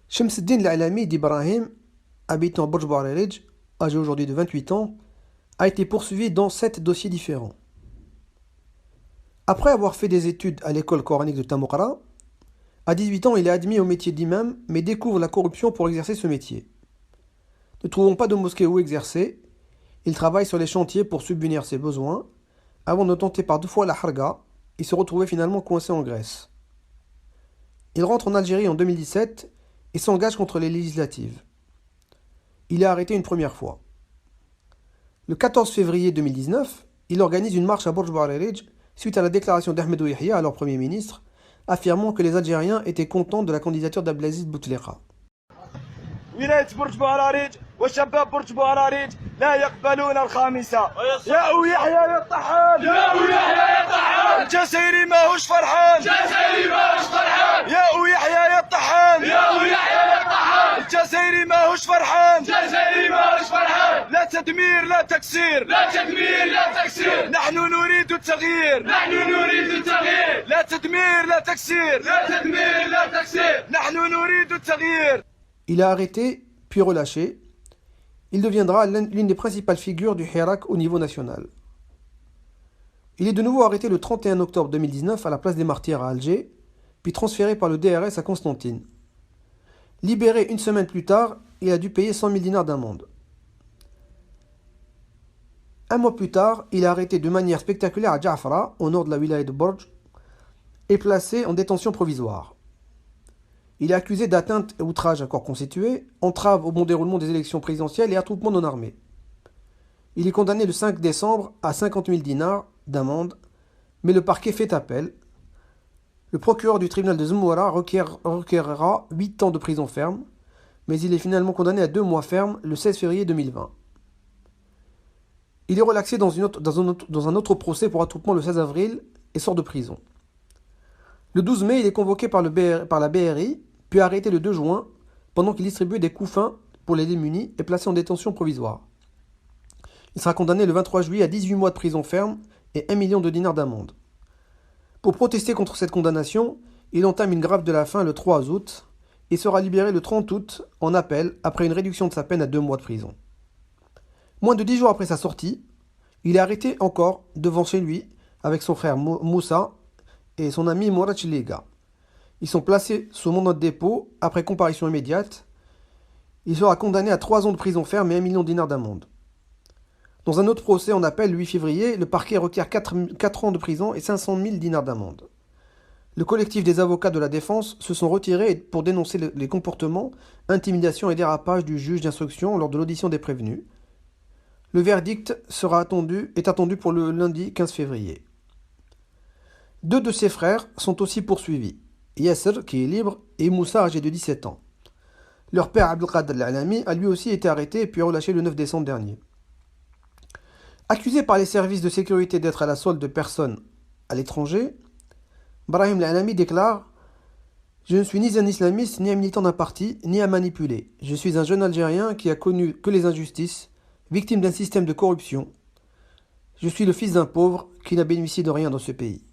Shamsuddin Al-Alami d'Ibrahim, habitant Borj Bouarerij, âgé aujourd'hui de 28 ans, a été poursuivi dans 7 dossiers différents. Après avoir fait des études à l'école coranique de Tamoukara, à 18 ans, il est admis au métier d'imam, mais découvre la corruption pour exercer ce métier. Ne trouvant pas de mosquée où exercer, il travaille sur les chantiers pour subvenir ses besoins, avant de tenter par 2 fois la harga et se retrouver finalement coincé en Grèce. Il rentre en Algérie en 2017 et s'engage contre les législatives. Il est arrêté une première fois. Le 14 février 2019, il organise une marche à Borj Bouarerij suite à la déclaration d'Ahmed Yahya, alors Premier ministre, affirmant que les Algériens étaient contents de la candidature d'Abdelaziz Bouteflika. ولاية برج بوعراريج وشباب برج بوعراريج لا يقبلون الخامسة. يا أبو يحيى يا الطحان، يا أبو يحيى يا الطحان، الجزائري ماهوش فرحان، الجزائري ماهوش فرحان، يا أبو يحيى يا الطحان، يا أبو يحيى يا الطحان، الجزائري ماهوش فرحان، الجزائري ماهوش فرحان، لا تدمير لا تكسير، لا تدمير لا تكسير، نحن نريد التغيير، نحن نريد التغيير، لا تدمير لا تكسير، لا تدمير لا تكسير، نحن نريد التغيير. Il est arrêté, puis relâché. Il deviendra l'une des principales figures du Hirak au niveau national. Il est de nouveau arrêté le 31 octobre 2019 à la place des Martyrs à Alger, puis transféré par le DRS à Constantine. Libéré une semaine plus tard, il a dû payer 100 000 dinars d'amende. Un mois plus tard, il est arrêté de manière spectaculaire à Ja'fara, au nord de la wilaya de Borj, et placé en détention provisoire. Il est accusé d'atteinte et outrage à corps constitué, entrave au bon déroulement des élections présidentielles et attroupement non armé. Il est condamné le 5 décembre à 50 000 dinars d'amende, mais le parquet fait appel. Le procureur du tribunal de Zoumoura requérera 8 ans de prison ferme, mais il est finalement condamné à 2 mois ferme le 16 février 2020. Il est relaxé dans un autre procès pour attroupement le 16 avril et sort de prison. Le 12 mai, il est convoqué par la BRI, puis arrêté le 2 juin, pendant qu'il distribuait des couffins pour les démunis et placé en détention provisoire. Il sera condamné le 23 juillet à 18 mois de prison ferme et 1 million de dinars d'amende. Pour protester contre cette condamnation, il entame une grève de la faim le 3 août et sera libéré le 30 août en appel après une réduction de sa peine à 2 mois de prison. Moins de 10 jours après sa sortie, il est arrêté encore devant chez lui avec son frère Moussa et son ami Mourad Chiliga. Ils sont placés sous mandat de dépôt après comparution immédiate. Il sera condamné à 3 ans de prison ferme et 1 million de dinars d'amende. Dans un autre procès en appel le 8 février, le parquet requiert 4 ans de prison et 500 000 dinars d'amende. Le collectif des avocats de la défense se sont retirés pour dénoncer les comportements, intimidations et dérapages du juge d'instruction lors de l'audition des prévenus. Le verdict est attendu pour le lundi 15 février. 2 de ses frères sont aussi poursuivis, Yasser, qui est libre, et Moussa, âgé de 17 ans. Leur père Abdelkader Al-Alami a lui aussi été arrêté puis relâché le 9 décembre dernier. Accusé par les services de sécurité d'être à la solde de personnes à l'étranger, Brahim Al-Alami déclare « Je ne suis ni un islamiste, ni un militant d'un parti, ni à manipuler. Je suis un jeune Algérien qui a connu que les injustices, victime d'un système de corruption. Je suis le fils d'un pauvre qui n'a bénéficié de rien dans ce pays. »